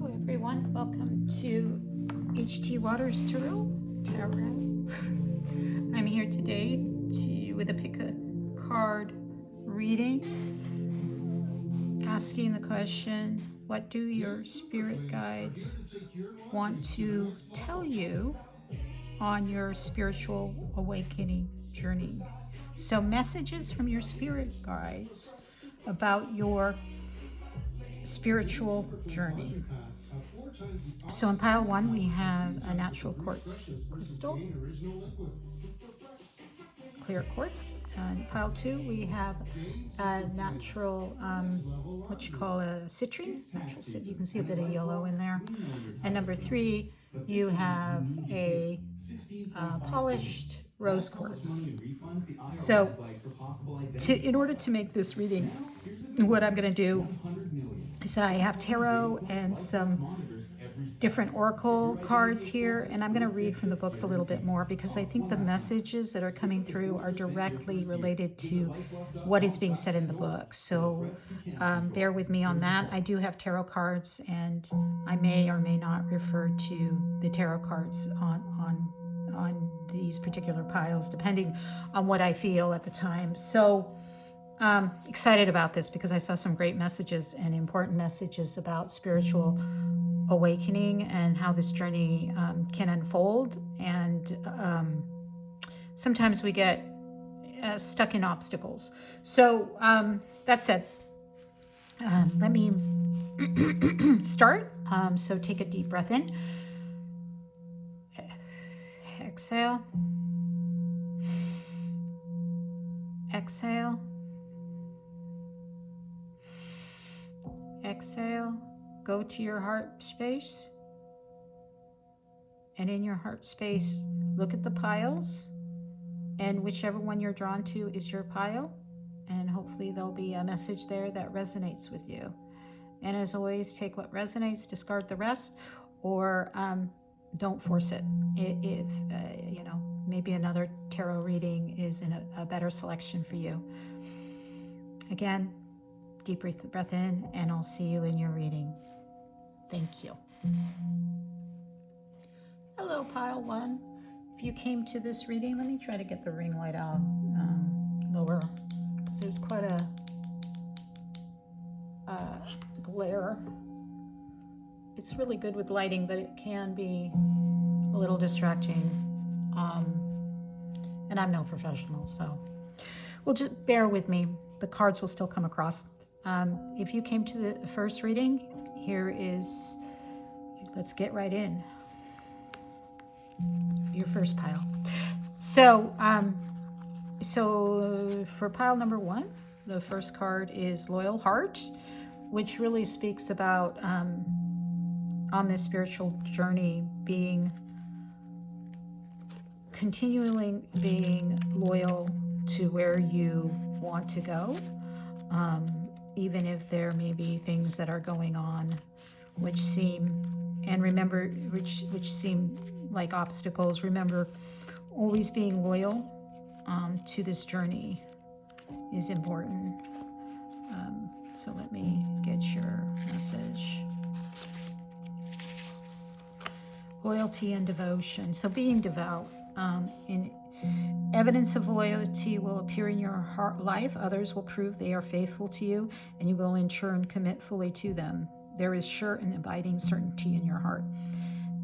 Hello everyone, welcome to HT Waters Tarot. I'm here today with a pick a card reading, asking the question, what do your spirit guides want to tell you on your spiritual awakening journey? So messages from your spirit guides about your spiritual journey. So in pile one, we have a natural quartz crystal, clear quartz. And pile two, we have a natural, what you call a citrine, natural citrine. You can see a bit of yellow in there. And number three, you have a polished rose quartz. So in order to make this reading, what I'm going to do is I have tarot and some different oracle cards here, and I'm going to read from the books a little bit more because I think the messages that are coming through are directly related to what is being said in the book. So bear with me on that. I do have tarot cards, and I may or may not refer to the tarot cards on these particular piles, depending on what I feel at the time. So excited about this because I saw some great messages and important messages about spiritual awakening and how this journey can unfold. And sometimes we get stuck in obstacles. So that said, let me start. So take a deep breath in. Exhale. Exhale. Exhale. Go to your heart space. And in your heart space, look at the piles. And whichever one you're drawn to is your pile. And hopefully there'll be a message there that resonates with you. And as always, take what resonates, discard the rest, or don't force it. If maybe another tarot reading is in a better selection for you. Again, deep breath in, and I'll see you in your reading. Thank you. Hello, pile one. If you came to this reading, let me try to get the ring light out lower, because there's quite a glare. It's really good with lighting, but it can be a little distracting. And I'm no professional, so well, just bear with me. The cards will still come across. If you came to the first reading, here is, let's get right in. Your first pile. So for pile number one, the first card is Loyal Heart, which really speaks about on this spiritual journey continually being loyal to where you want to go, even if there may be things that are going on which seem like obstacles. Remember, always being loyal to this journey is important. So let me get your message. Loyalty and devotion. So being devout. In evidence of loyalty will appear in your heart life. Others will prove they are faithful to you, and you will in turn commit fully to them. There is sure and abiding certainty in your heart.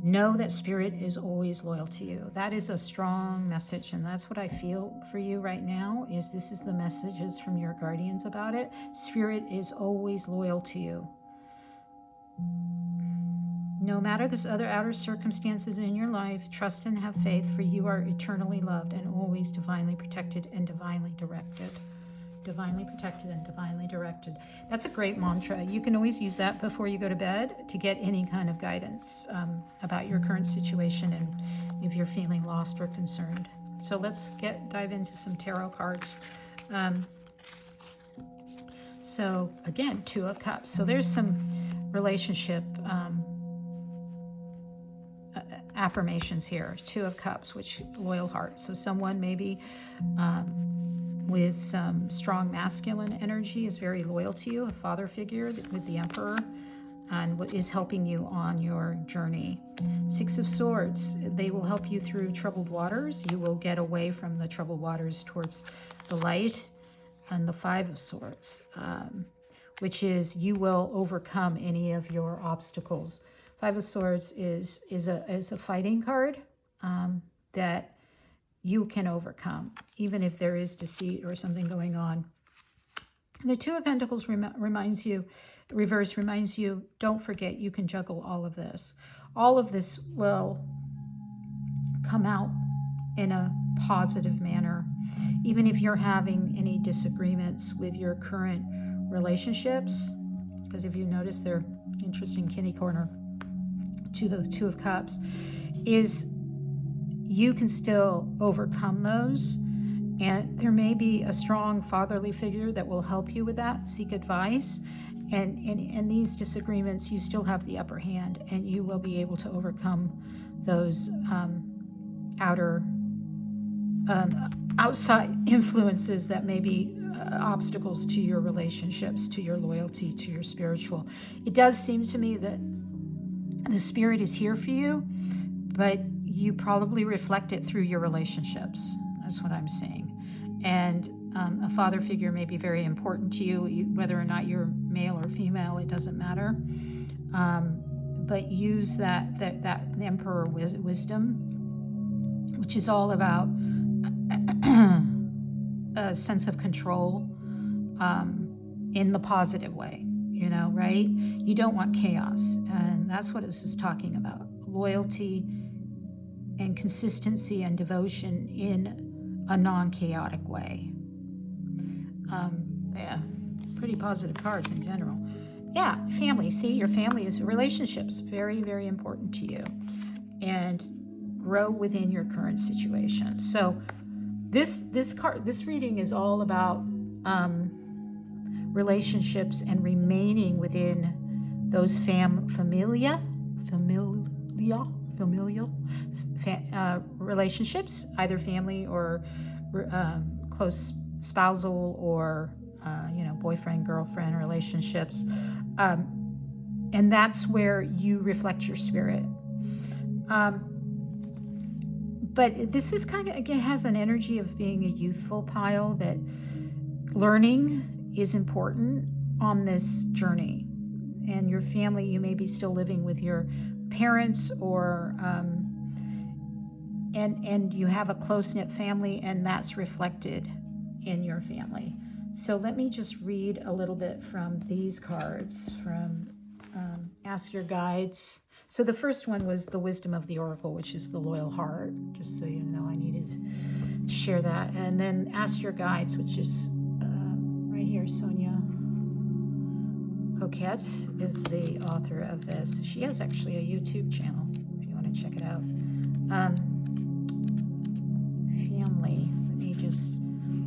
Know that Spirit is always loyal to you. That is a strong message, and that's what I feel for you right now. This is the messages from your guardians about it. Spirit is always loyal to you. No matter this other outer circumstances in your life, trust and have faith, for you are eternally loved and always divinely protected and divinely directed. Divinely protected and divinely directed. That's a great mantra. You can always use that before you go to bed to get any kind of guidance about your current situation and if you're feeling lost or concerned. So let's dive into some tarot cards. So again, Two of Cups. So there's some relationship affirmations here. Two of Cups, which Loyal Heart. So someone maybe with some strong masculine energy is very loyal to you, a father figure with the Emperor. and what is helping you on your journey. Six of Swords, they will help you through troubled waters. You will get away from the troubled waters towards the light. And the Five of Swords, which is you will overcome any of your obstacles. Five of Swords is a fighting card that you can overcome, even if there is deceit or something going on. And the Two of Pentacles reminds you, don't forget you can juggle all of this. All of this will come out in a positive manner. Even if you're having any disagreements with your current relationships, because if you notice their interesting kitty corner to the Two of Cups, is you can still overcome those. And there may be a strong fatherly figure that will help you with that. Seek advice. And these disagreements, you still have the upper hand, and you will be able to overcome those outside influences that may be obstacles to your relationships, to your loyalty, to your spiritual. It does seem to me that the spirit is here for you, but you probably reflect it through your relationships. That's what I'm saying. And a father figure may be very important to you, whether or not you're male or female, it doesn't matter. But use that Emperor wisdom, which is all about a sense of control in the positive way, right? You don't want chaos. And that's what this is talking about. Loyalty and consistency and devotion in a non-chaotic way. Pretty positive cards in general. Yeah, family. See, your family is relationships. Very, very important to you. And grow within your current situation. So this reading is all about relationships and remaining within those familial relationships, either family or close spousal or boyfriend, girlfriend relationships. And that's where you reflect your spirit. But this is kind of, again, has an energy of being a youthful pile, that learning is important on this journey. And your family, you may be still living with your parents, or and you have a close-knit family, and that's reflected in your family. So let me just read a little bit from these cards from Ask Your Guides. So the first one was the Wisdom of the Oracle, which is the Loyal Heart, just so you know, I needed to share that. And then Ask Your Guides, which is right here, Sonia Coquette is the author of this. She has actually a YouTube channel, if you want to check it out. Family. Let me just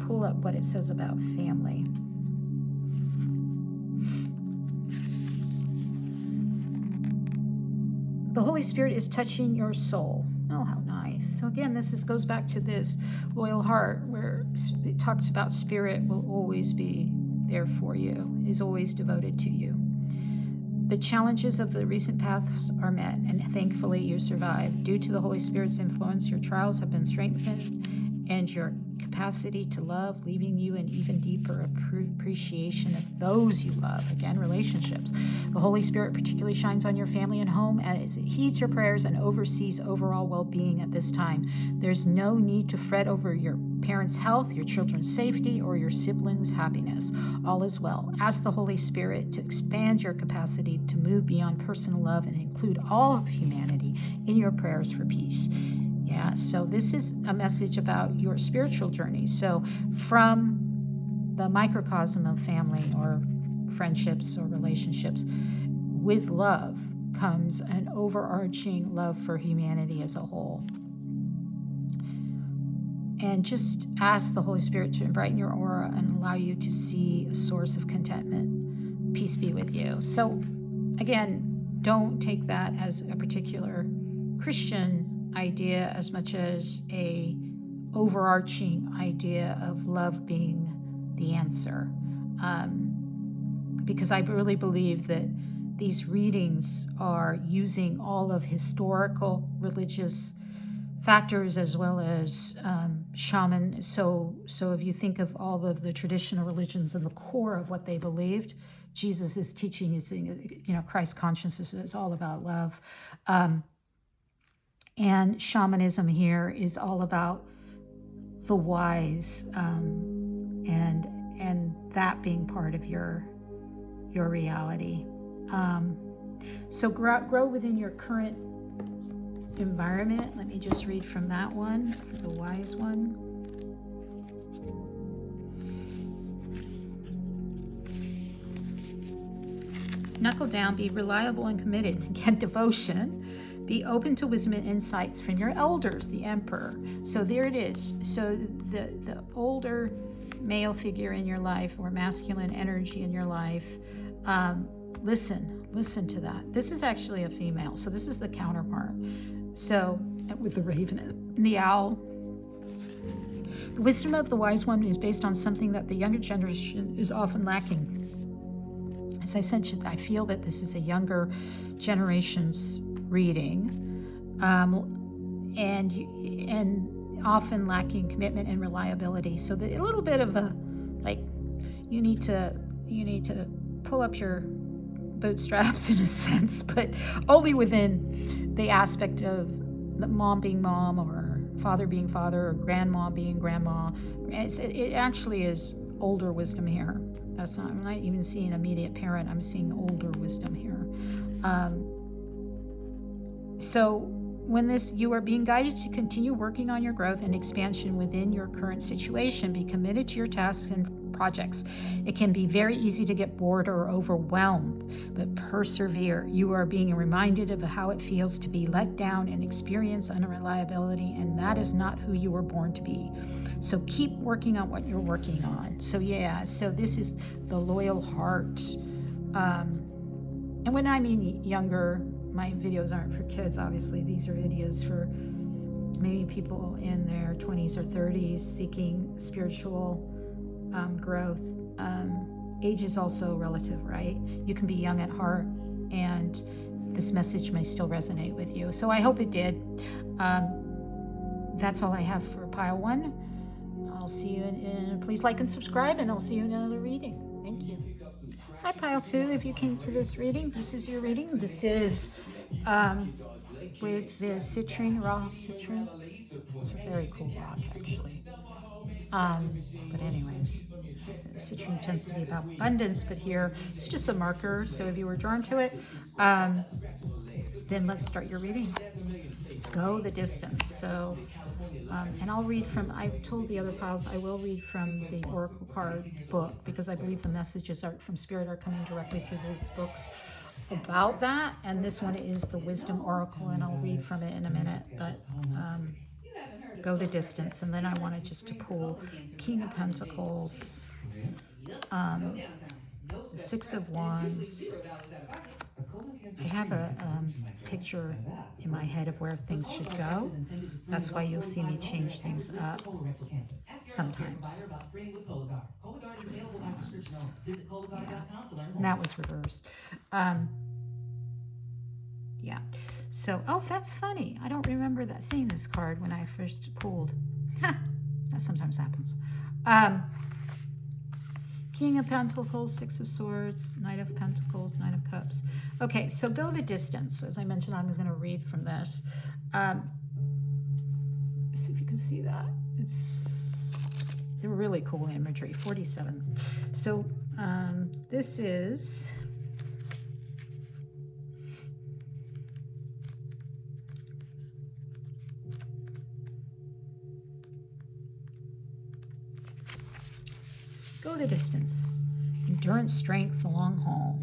pull up what it says about family. The Holy Spirit is touching your soul. Oh, how nice. So again, this goes back to this loyal heart, where it talks about spirit will always be there for you, is always devoted to you. The challenges of the recent paths are met, and thankfully you survived. Due to the Holy Spirit's influence, your trials have been strengthened, and your capacity to love, leaving you an even deeper appreciation of those you love. Again, relationships. The Holy Spirit particularly shines on your family and home as it heeds your prayers and oversees overall well-being at this time. There's no need to fret over your parents' health, your children's safety, or your siblings' happiness. All is well. Ask the Holy Spirit to expand your capacity to move beyond personal love and include all of humanity in your prayers for peace. Yeah, so this is a message about your spiritual journey. So from the microcosm of family or friendships or relationships, with love comes an overarching love for humanity as a whole. And just ask the Holy Spirit to brighten your aura and allow you to see a source of contentment. Peace be with you. So again, don't take that as a particular Christian idea as much as a overarching idea of love being the answer. Because I really believe that these readings are using all of historical religious factors as well as shaman. So if you think of all of the traditional religions and the core of what they believed, Jesus is teaching is, Christ consciousness is all about love. And shamanism here is all about the wise, and that being part of your reality. So grow within your current environment. Let me just read from that one for the wise one. Knuckle down, be reliable and committed. Get devotion. Be open to wisdom and insights from your elders, the emperor. So there it is. So the older male figure in your life or masculine energy in your life, listen to that. This is actually a female, so this is the counterpart. So with the raven and the owl, the wisdom of the wise one is based on something that the younger generation is often lacking. As I said, I feel that this is a younger generation's reading, and often lacking commitment and reliability. So a little bit of a, like, you need to pull up your bootstraps in a sense, but only within the aspect of the mom being mom or father being father or grandma being grandma. It actually is older wisdom here. I'm not even seeing immediate parent. I'm seeing older wisdom here. So when you are being guided to continue working on your growth and expansion within your current situation, be committed to your tasks and projects. It can be very easy to get bored or overwhelmed, but persevere. You are being reminded of how it feels to be let down and experience unreliability, and that is not who you were born to be. So keep working on what you're working on. So this is the loyal heart. And when I mean younger, my videos aren't for kids, obviously. These are videos for maybe people in their 20s or 30s seeking spiritual growth. Age is also relative, right? You can be young at heart, and this message may still resonate with you. So I hope it did. That's all I have for pile 1. I'll see you in please like and subscribe, and I'll see you in another reading. Thank you. Hi, pile 2. If you came to this reading, this is your reading. This is with the citrine, raw citrine. It's a very cool rock, actually. But anyways, citrine tends to be about abundance, but here it's just a marker. So if you were drawn to it, then let's start your reading. Go the distance. So, and I'll read from, I told the other piles, I will read from the Oracle card book, because I believe the messages from Spirit are coming directly through these books about that. And this one is the Wisdom Oracle, and I'll read from it in a minute. But go the distance. And then I wanted just to pull King of Pentacles, the Six of Wands. I have a picture in my head of where things should go. That's why you'll see me change things up sometimes. And that was reversed. Yeah. So, that's funny. I don't remember seeing this card when I first pulled. That sometimes happens. King of Pentacles, Six of Swords, Knight of Pentacles, Knight of Cups. Okay, so go the distance. As I mentioned, I'm going to read from this. See if you can see that. It's really cool imagery. 47. So this is... Go the distance. Endurance, strength, the long haul.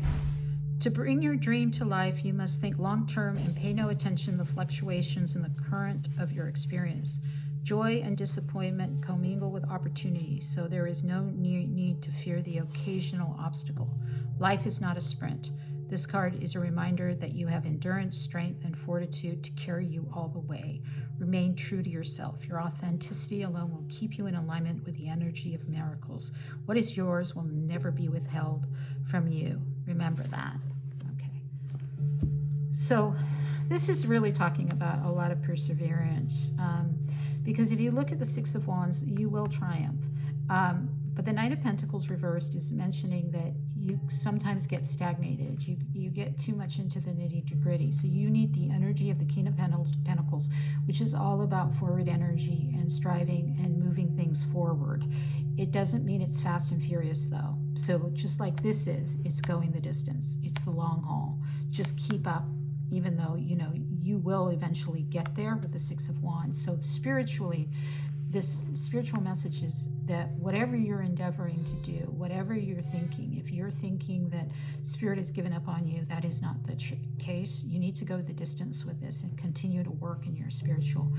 To bring your dream to life, you must think long-term and pay no attention to the fluctuations in the current of your experience. Joy and disappointment commingle with opportunity, so there is no need to fear the occasional obstacle. Life is not a sprint. This card is a reminder that you have endurance, strength, and fortitude to carry you all the way. Remain true to yourself. Your authenticity alone will keep you in alignment with the energy of miracles. What is yours will never be withheld from you. Remember that. Okay. So this is really talking about a lot of perseverance, because if you look at the Six of Wands, you will triumph. But the Knight of Pentacles reversed is mentioning that you sometimes get stagnated. You get too much into the nitty-gritty. So you need the energy of the King of Pentacles, which is all about forward energy and striving and moving things forward. It doesn't mean it's fast and furious, though. So just like this is, it's going the distance. It's the long haul. Just keep up, even though, you know, you will eventually get there with the Six of Wands. So spiritually, this spiritual message is that whatever you're endeavoring to do, whatever you're thinking, if you're thinking that Spirit has given up on you, that is not the case. You need to go the distance with this and continue to work in your spiritual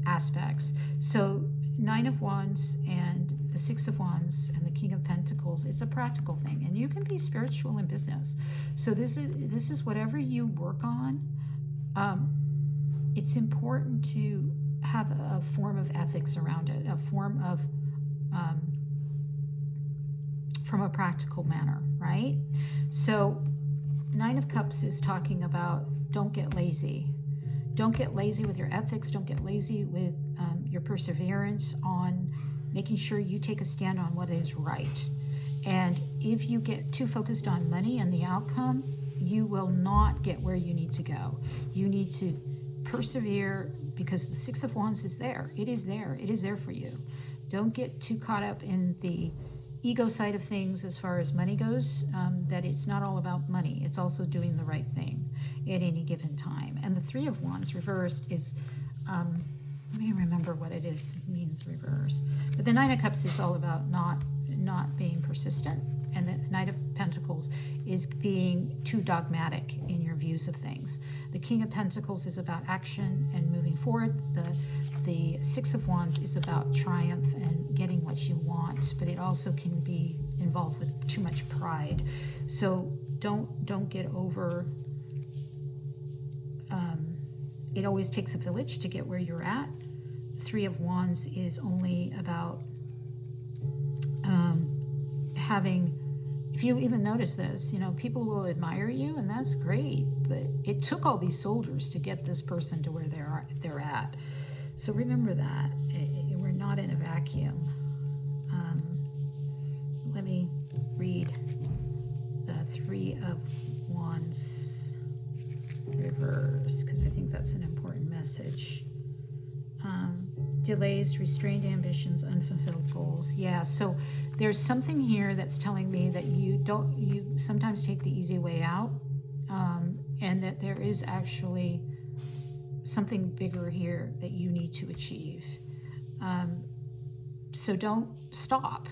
aspects. So Nine of Wands and the Six of Wands and the King of Pentacles, it's a practical thing, and you can be spiritual in business. So this is whatever you work on. It's important to have a form of ethics around it, a form of from a practical manner, right? So Nine of Cups is talking about don't get lazy. Don't get lazy with your ethics. Don't get lazy with your perseverance on making sure you take a stand on what is right. And if you get too focused on money and the outcome, you will not get where you need to go. You need to persevere, because the Six of Wands is there. It is there. It is there for you. Don't get too caught up in the ego side of things as far as money goes, that it's not all about money. It's also doing the right thing at any given time. And the Three of Wands reversed is, let me remember what it is, means reverse. But the Nine of Cups is all about not being persistent. And the Knight of Pentacles is being too dogmatic in your views of things. The King of Pentacles is about action and moving forward. The Six of Wands is about triumph and getting what you want, but it also can be involved with too much pride. So don't get over. It always takes a village to get where you're at. Three of Wands is only about having. If you even notice this, you know, people will admire you, and that's great, but it took all these soldiers to get this person to where they're at. So remember that. We're not in a vacuum. Let me read the Three of Wands reverse, because I think that's an important message. Delays, restrained ambitions, unfulfilled goals. Yeah, so there's something here that's telling me that you sometimes take the easy way out, and that there is actually something bigger here that you need to achieve. So don't stop.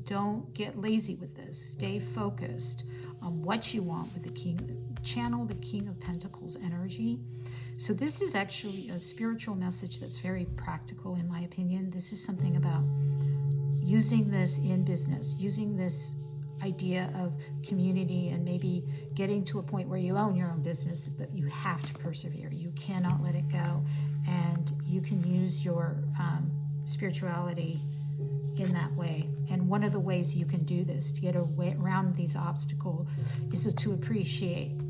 Don't get lazy with this. Stay focused on what you want with the King. Channel the King of Pentacles energy. So this is actually a spiritual message that's very practical, in my opinion. This is something about using this in business, using this idea of community, and maybe getting to a point where you own your own business, but you have to persevere. You cannot let it go, and you can use your spirituality in that way. And one of the ways you can do this to get around these obstacles is to appreciate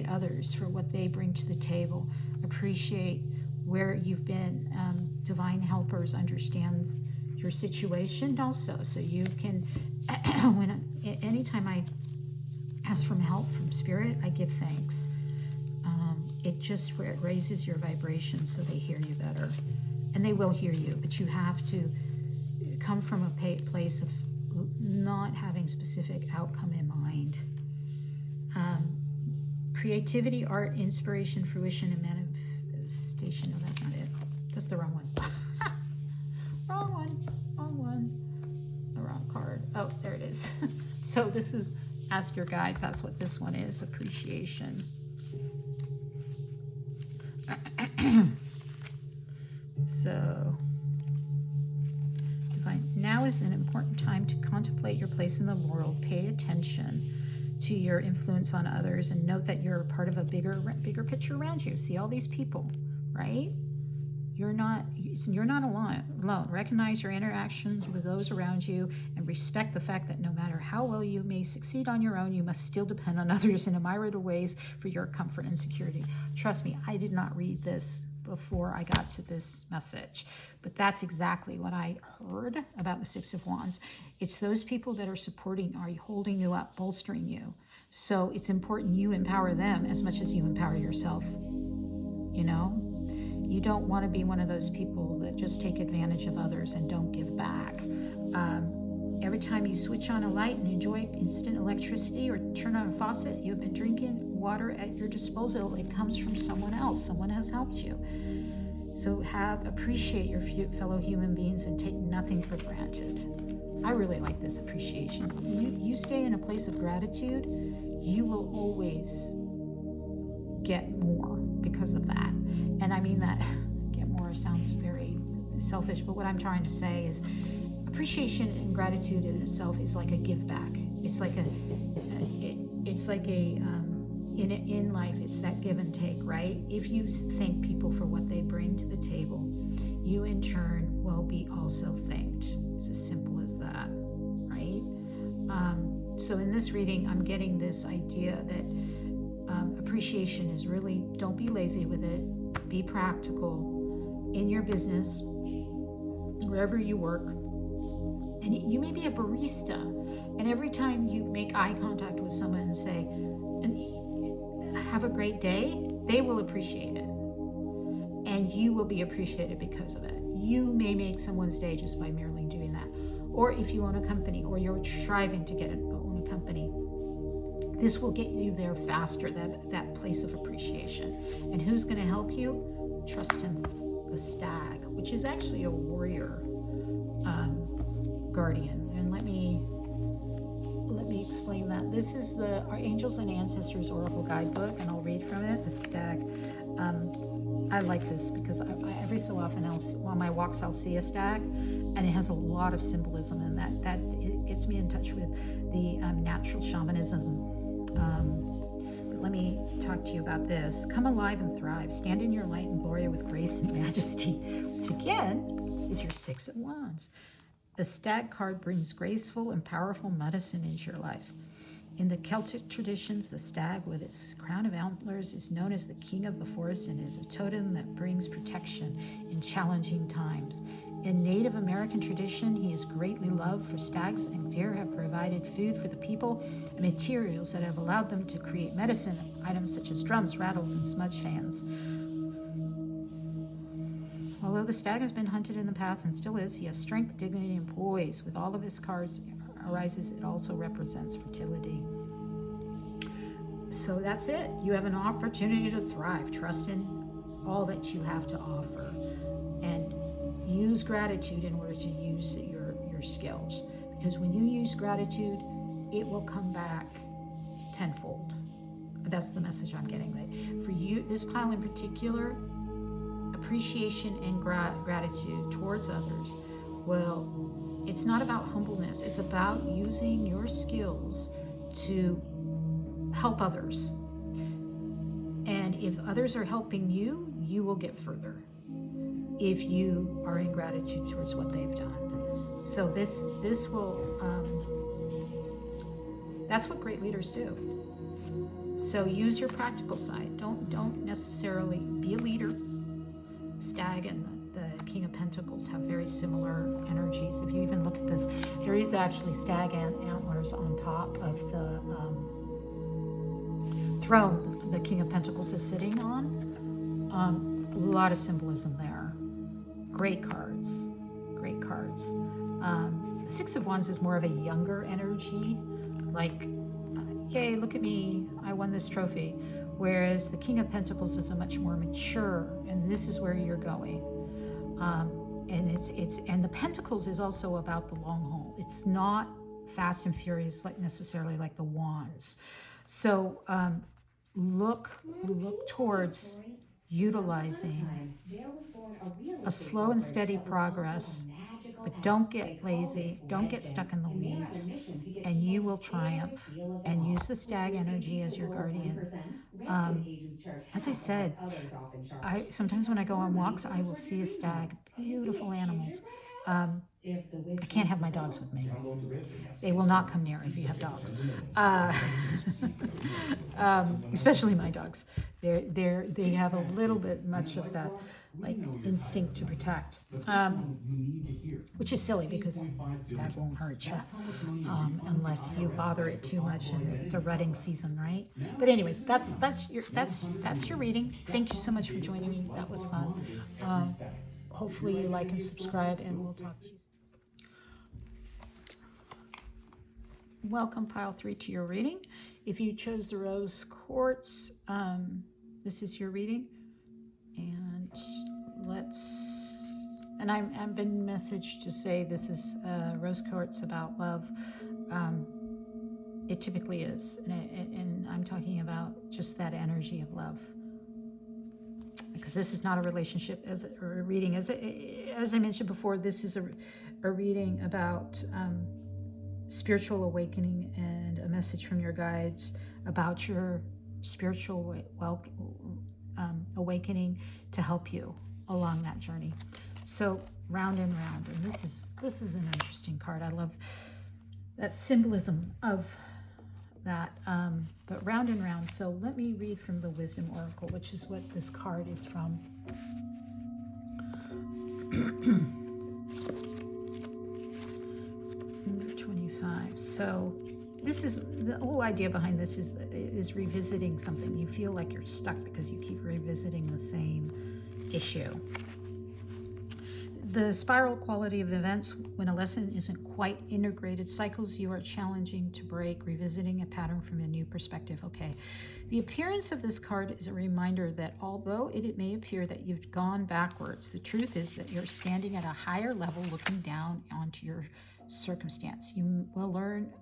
others for what they bring to the table. Appreciate where you've been. Divine helpers understand your situation also, so you can anytime I ask for help from Spirit, I give thanks. It just raises your vibration so they hear you better, and they will hear you, but you have to come from a place of not having specific outcome in mind. Creativity, art, inspiration, fruition, and manifestation. No, that's not it. That's the wrong one. Wrong one. The wrong card. Oh, there it is. So this is Ask Your Guides. That's what this one is. Appreciation. So, divine. Now is an important time to contemplate your place in the world. Pay attention to your influence on others, and note that you're part of a bigger picture around you. See all these people, right? You're not, you're not alone. Recognize your interactions with those around you and respect the fact that no matter how well you may succeed on your own, you must still depend on others in a myriad of ways for your comfort and security. Trust me, I did not read this before I got to this message, but that's exactly what I heard about the Six of Wands. It's those people that are supporting, are holding you up, bolstering you. So it's important you empower them as much as you empower yourself. You know, you don't want to be one of those people that just take advantage of others and don't give back. Every time you switch on a light and enjoy instant electricity or turn on a faucet, you've been drinking water at your disposal. It comes from someone else. Someone has helped you. So appreciate your fellow human beings and take nothing for granted. I really like this appreciation. You stay in a place of gratitude, you will always get more because of that. And I mean that get more sounds very selfish, but what I'm trying to say is appreciation and gratitude in itself is like a give back. It's like in life, it's that give and take, right? If you thank people for what they bring to the table, you in turn will be also thanked. It's as simple as that, right? So in this reading, I'm getting this idea that appreciation is really, don't be lazy with it. Be practical in your business, wherever you work. And you may be a barista, and every time you make eye contact with someone and say, have a great day, they will appreciate it. And you will be appreciated because of it. You may make someone's day just by merely doing that. Or if you own a company, or you're striving to own a company, this will get you there faster, that place of appreciation. And who's going to help you? Trust in the stag, which is actually a warrior guardian. And let me explain that. This is our Angels and Ancestors Oracle Guidebook, and I'll read from it. The stag. I like this because I every so often on my walks I'll see a stag, and it has a lot of symbolism in that it gets me in touch with the natural shamanism. But let me talk to you about this. Come alive and thrive. Stand in your light and glory with grace and majesty, which again is your Six of Wands. The stag card brings graceful and powerful medicine into your life. In the Celtic traditions, the stag with its crown of antlers is known as the king of the forest and is a totem that brings protection in challenging times. In Native American tradition, he is greatly loved, for stags and deer have provided food for the people and materials that have allowed them to create medicine items such as drums, rattles, and smudge fans. Although the stag has been hunted in the past and still is, he has strength, dignity, and poise. With all of his cards arises, it also represents fertility. So that's it. You have an opportunity to thrive. Trust in all that you have to offer, and use gratitude in order to use your skills. Because when you use gratitude, it will come back tenfold. That's the message I'm getting. That for you, this pile in particular, appreciation and gratitude towards others, well, it's not about humbleness. It's about using your skills to help others. And if others are helping you, you will get further if you are in gratitude towards what they've done. So this will, that's what great leaders do. So use your practical side. Don't necessarily be a leader. Stag and the King of Pentacles have very similar energies. If you even look at this, there is actually stag antlers on top of the throne the King of Pentacles is sitting on. A lot of symbolism there. Great cards. Great cards. Six of Wands is more of a younger energy, like, yay, look at me, I won this trophy. Whereas the King of Pentacles is a much more mature, and this is where you're going. And the Pentacles is also about the long haul. It's not fast and furious like necessarily like the Wands. So look towards utilizing a slow and steady progress But don't get lazy, don't get stuck in the weeds, and you will triumph. And use the stag energy as your guardian. As I said, I sometimes when I go on walks, I will see a stag, beautiful animals. I can't have my dogs with me. They will not come near if you have dogs, especially my dogs. They have a little bit much of that like instinct to protect, which is silly because stag won't hurt you unless you bother it too much, and it's a rutting season, right? But anyways, that's your reading. Thank you so much for joining me. That was fun. Hopefully you like and subscribe, and we'll talk to you soon. Welcome, pile 3, to your reading. If you chose the rose quartz, this is your reading. And I've been messaged to say this is rose quartz about love. It typically is, and I'm talking about just that energy of love. Because this is not a relationship or a reading. As I mentioned before, this is a reading about spiritual awakening and a message from your guides about your spiritual awakening to help you along that journey. So round and round, and this is an interesting card. I love that symbolism of that, but round and round. So let me read from the Wisdom Oracle, which is what this card is from. Number 25. So this is the whole idea behind this is revisiting something. You feel like you're stuck because you keep revisiting the same issue. The spiral quality of events when a lesson isn't quite integrated, cycles you are challenging to break, revisiting a pattern from a new perspective. Okay, the appearance of this card is a reminder that although it may appear that you've gone backwards, the truth is that you're standing at a higher level looking down onto your circumstance. You will learn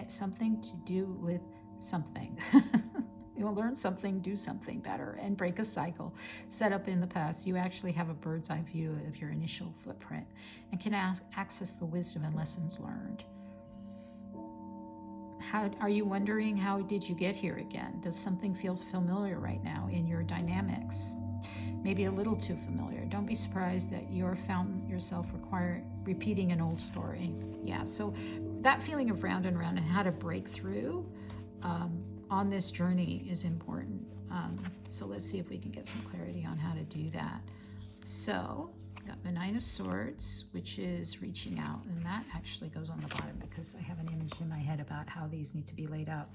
something to do with something. You'll learn something, do something better, and break a cycle set up in the past. You actually have a bird's eye view of your initial footprint and can access the wisdom and lessons learned. How are you wondering, how did you get here again? Does something feel familiar right now in your dynamics? Maybe a little too familiar. Don't be surprised that you're found yourself repeating an old story. Yeah, so that feeling of round and round and how to break through on this journey is important. So let's see if we can get some clarity on how to do that. So got the 9 of Swords, which is reaching out, and that actually goes on the bottom because I have an image in my head about how these need to be laid out.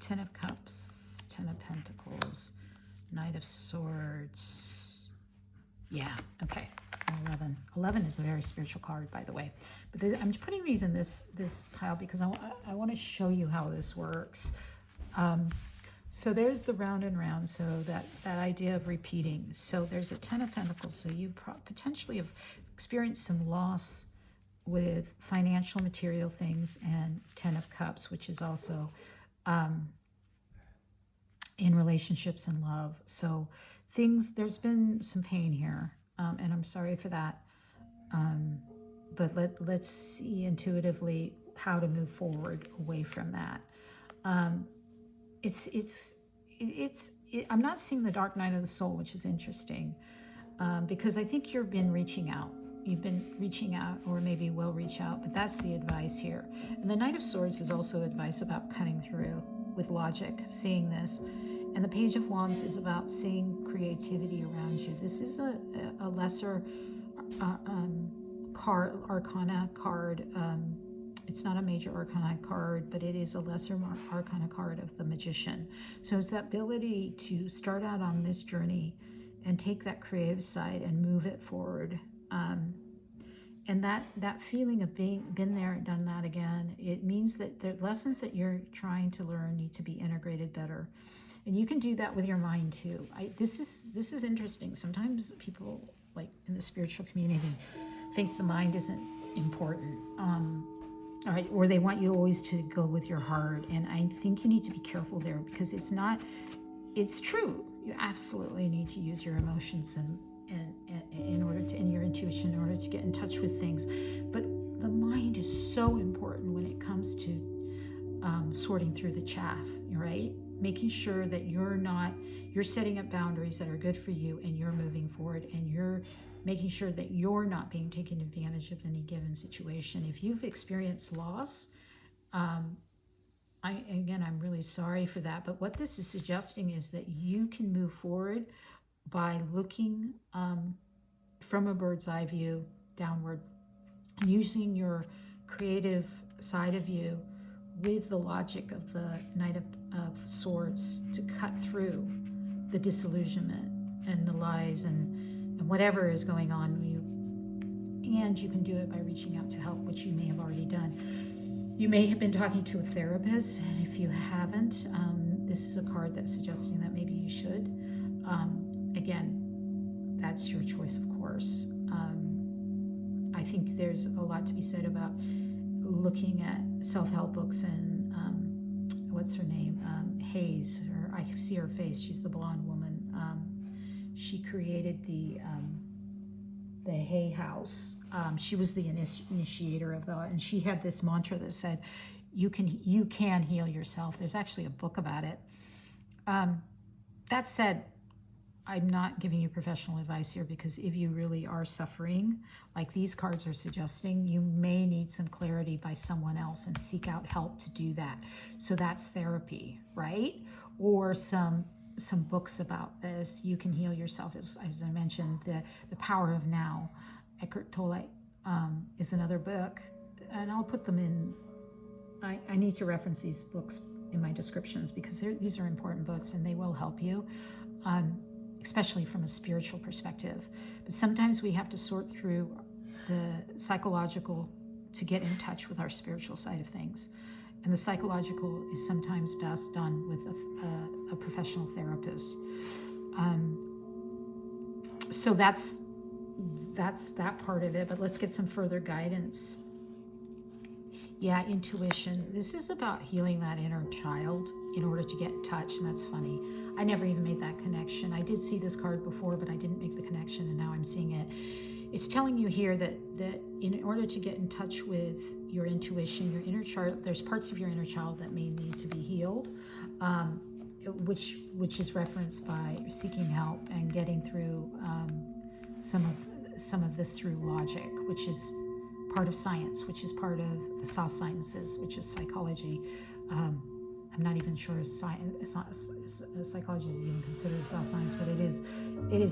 10 of Cups, 10 of Pentacles, Knight of Swords. Yeah, okay. 11. 11 is a very spiritual card, by the way. But I'm putting these in this pile because I want to show you how this works. So there's the round and round, so that idea of repeating. So there's a 10 of Pentacles, so you potentially have experienced some loss with financial material things, and 10 of Cups, which is also in relationships and love. So there's been some pain here, and I'm sorry for that. But let's see intuitively how to move forward away from that. I'm not seeing the dark night of the soul, which is interesting, because I think you've been reaching out. You've been reaching out, or maybe will reach out, but that's the advice here. And the Knight of Swords is also advice about cutting through with logic, seeing this. And the Page of Wands is about seeing creativity around you. This is a lesser arcana card. It's not a major arcana card, but it is a lesser arcana card of the Magician. So it's that ability to start out on this journey and take that creative side and move it forward. And that feeling of been there and done that again, it means that the lessons that you're trying to learn need to be integrated better. And you can do that with your mind too. This is interesting. Sometimes people, like in the spiritual community, think the mind isn't important. Or they want you always to go with your heart. And I think you need to be careful there, because it's true. You absolutely need to use your emotions in order to, in your intuition, in order to get in touch with things. But the mind is so important when it comes to sorting through the chaff, right? Making sure that you're setting up boundaries that are good for you, and you're moving forward, and you're making sure that you're not being taken advantage of any given situation. If you've experienced loss, I'm really sorry for that. But what this is suggesting is that you can move forward by looking from a bird's eye view downward, using your creative side of you with the logic of the Knight of Swords to cut through the disillusionment and the lies and whatever is going on. And you can do it by reaching out to help, which you may have already done. You may have been talking to a therapist, and if you haven't, this is a card that's suggesting that maybe you should. Again, that's your choice, of course. I think there's a lot to be said about looking at self-help books and what's her name? Hayes, or I see her face. She's the blonde woman. She created the Hay House. She was the initiator of that, and she had this mantra that said, "You can heal yourself." There's actually a book about it. That said, I'm not giving you professional advice here, because if you really are suffering, like these cards are suggesting, you may need some clarity by someone else and seek out help to do that. So that's therapy, right? Or some books about this. You can heal yourself. As I mentioned, the Power of Now. Eckhart Tolle is another book, and I'll put them in. I need to reference these books in my descriptions, because these are important books and they will help you. Especially from a spiritual perspective. But sometimes we have to sort through the psychological to get in touch with our spiritual side of things. And the psychological is sometimes best done with a professional therapist. So that's that part of it, but let's get some further guidance. Yeah, intuition. This is about healing that inner child in order to get in touch, and that's funny. I never even made that connection. I did see this card before, but I didn't make the connection, and now I'm seeing it. It's telling you here that in order to get in touch with your intuition, your inner child, there's parts of your inner child that may need to be healed, which is referenced by seeking help and getting through some of this through logic, which is part of science, which is part of the soft sciences, which is psychology. I'm not even sure psychology is even considered soft science, but it is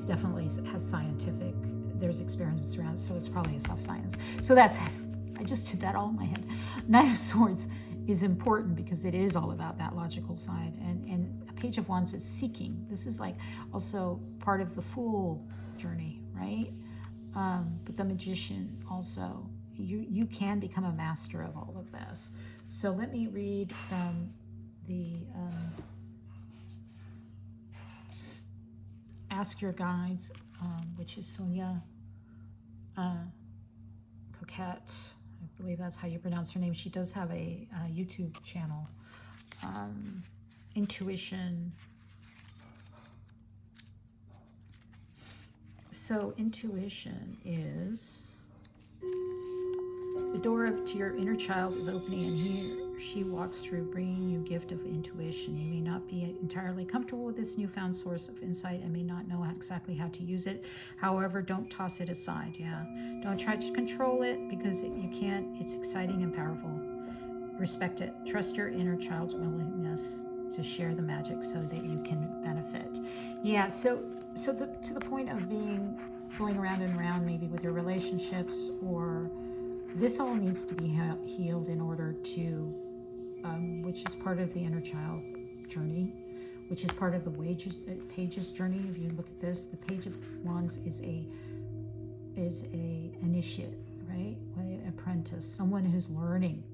definitely has scientific, there's experiments around, so it's probably a soft science. So that's it. I just did that all in my head. Knight of Swords is important because it is all about that logical side. And a Page of Wands is seeking. This is like also part of the Fool journey, right? But the Magician also. You can become a master of all of this. So let me read from the Ask Your Guides, which is Sonia Coquette. I believe that's how you pronounce her name. She does have a YouTube channel. Intuition. So intuition is the door to your inner child is opening, and he or she walks through, bringing you a gift of intuition. You may not be entirely comfortable with this newfound source of insight and may not know exactly how to use it. However, don't toss it aside. Yeah, don't try to control it, because you can't. It's exciting and powerful. Respect it. Trust your inner child's willingness to share the magic so that you can benefit. Yeah. So to the point of going around and around, maybe with your relationships, or this all needs to be healed in order to, which is part of the inner child journey, which is part of the Page's journey. If you look at this, the Page of Wands is a initiate, right? An apprentice, someone who's learning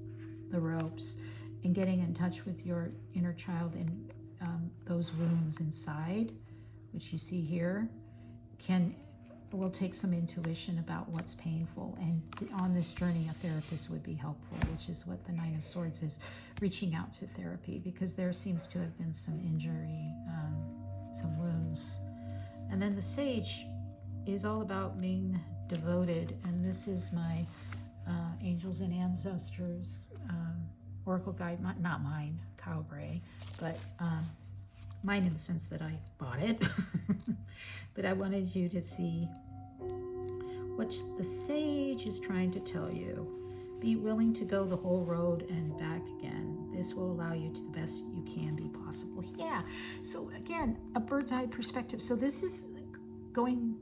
the ropes and getting in touch with your inner child, and those wounds inside, which you see here, will take some intuition about what's painful. And on this journey, a therapist would be helpful, which is what the Nine of Swords is, reaching out to therapy, because there seems to have been some injury, some wounds. And then the Sage is all about being devoted, and this is my angels and ancestors oracle guide, not mine, Kyle Gray, but mine in the sense that I bought it. But I wanted you to see what the sage is trying to tell you. Be willing to go the whole road and back again. This will allow you to the best you can be possible. Yeah. So again, a bird's eye perspective. So this is going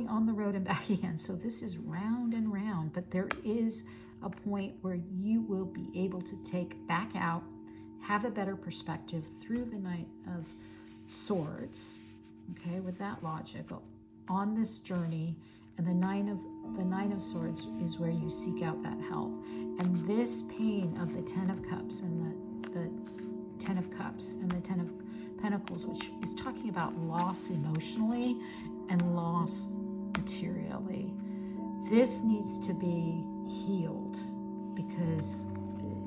on the road and back again. So this is round and round, but there is a point where you will be able to take back out, have a better perspective through the Knight of Swords, okay, with that logic on this journey. And the Nine of Swords is where you seek out that help. And this pain of the Ten of Cups and the Ten of Cups and the Ten of Pentacles, which is talking about loss emotionally and loss materially. This needs to be healed, because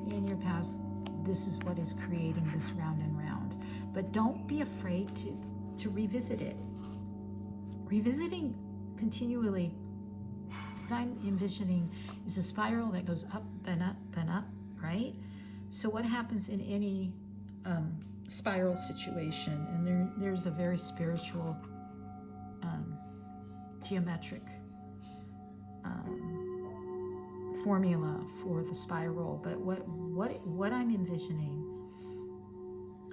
in your past, this is what is creating this round and round. But don't be afraid to revisit it. Revisiting continually, what I'm envisioning is a spiral that goes up and up and up, right? So what happens in any spiral situation, and there's a very spiritual geometric formula for the spiral, but what I'm envisioning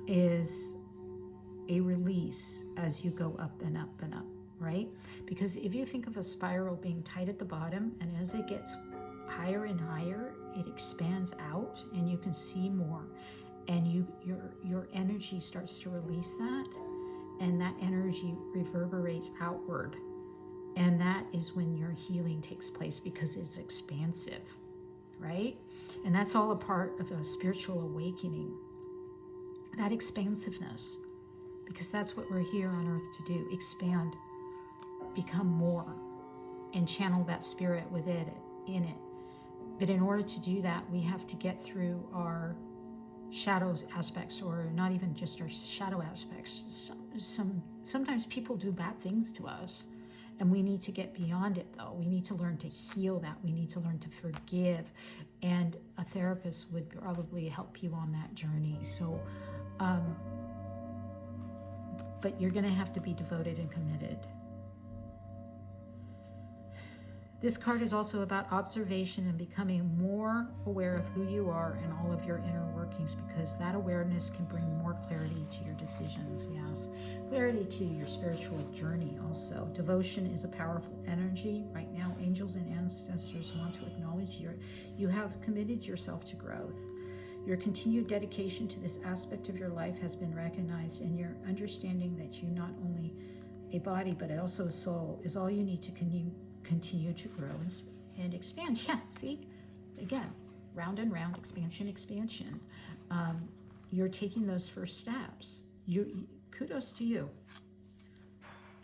is a release as you go up and up and up, right? Because if you think of a spiral being tight at the bottom, and as it gets higher and higher, it expands out and you can see more, and your energy starts to release that, and that energy reverberates outward. And that is when your healing takes place, because it's expansive, right? And that's all a part of a spiritual awakening, that expansiveness, because that's what we're here on earth to do: expand, become more, and channel that spirit within it. But in order to do that, we have to get through our shadows aspects, or not even just our shadow aspects. Sometimes people do bad things to us, and we need to get beyond it, though. We need to learn to heal that. We need to learn to forgive. And a therapist would probably help you on that journey. So, but you're going to have to be devoted and committed. This card is also about observation and becoming more aware of who you are and all of your inner workings, because that awareness can bring more clarity to your decisions, yes. Clarity to your spiritual journey also. Devotion is a powerful energy. Right now, angels and ancestors want to acknowledge you have committed yourself to growth. Your continued dedication to this aspect of your life has been recognized, and your understanding that you not only a body but also a soul is all you need to continue to grow and expand. Yeah, see, again, round and round, expansion. You're taking those first steps. Kudos to you.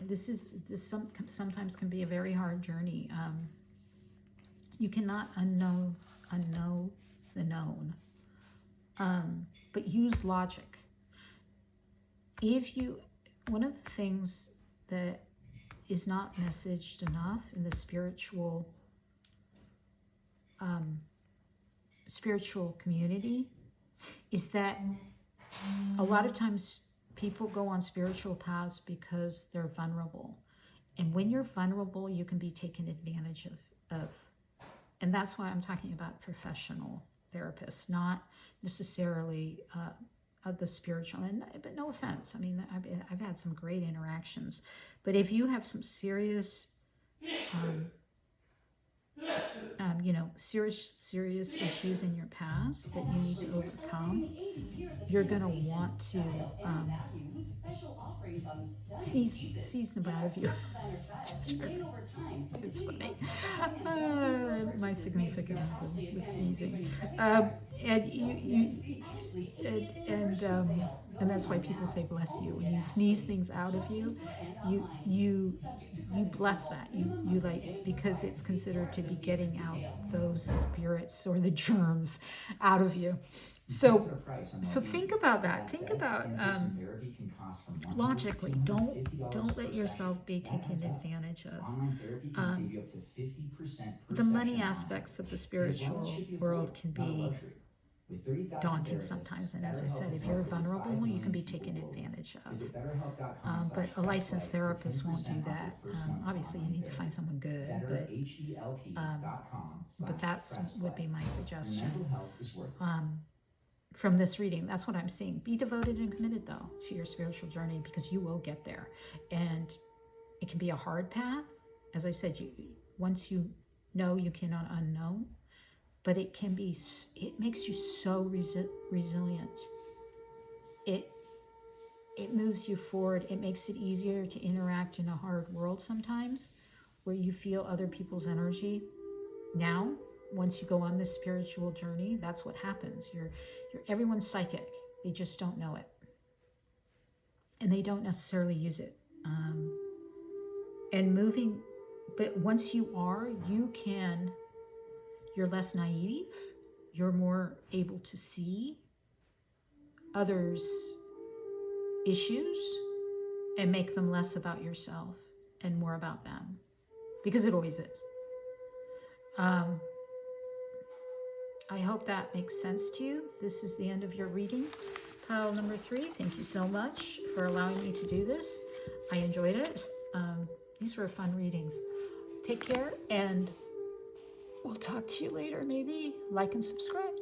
This sometimes can be a very hard journey. You cannot unknow the known, but use logic. One of the things that is not messaged enough in the spiritual community is that a lot of times people go on spiritual paths because they're vulnerable. And when you're vulnerable, you can be taken advantage of. And that's why I'm talking about professional therapists, not necessarily the spiritual. But no offense. I mean, I've had some great interactions. But if you have some serious, serious issues in your past that you need to overcome, you're going to want to seize them out of you. It's funny. My significant other was sneezing, and that's why people say bless you. When you sneeze things out of you, you bless that. You like, because it's considered to be getting out those spirits or the germs out of you. So think about that. Think about logically. Don't let yourself be taken advantage of. The money aspects of the spiritual world can be daunting sometimes, and as I said, if you're vulnerable, you can be taken advantage of. But a licensed therapist won't do that. Obviously, you need to find someone good, but that would be my suggestion. From this reading, that's what I'm seeing. Be devoted and committed, though, to your spiritual journey, because you will get there. And it can be a hard path. As I said, once you know, you cannot unknow. But it makes you so resilient. It moves you forward. It makes it easier to interact in a hard world sometimes, where you feel other people's energy. Now, once you go on this spiritual journey, that's what happens. Everyone's psychic. They just don't know it. And they don't necessarily use it. But once you are, you're less naive. You're more able to see others' issues and make them less about yourself and more about them, because it always is. I hope that makes sense to you. This is the end of your reading. Pile number 3, thank you so much for allowing me to do this. I enjoyed it. These were fun readings. Take care, and we'll talk to you later. Maybe like and subscribe.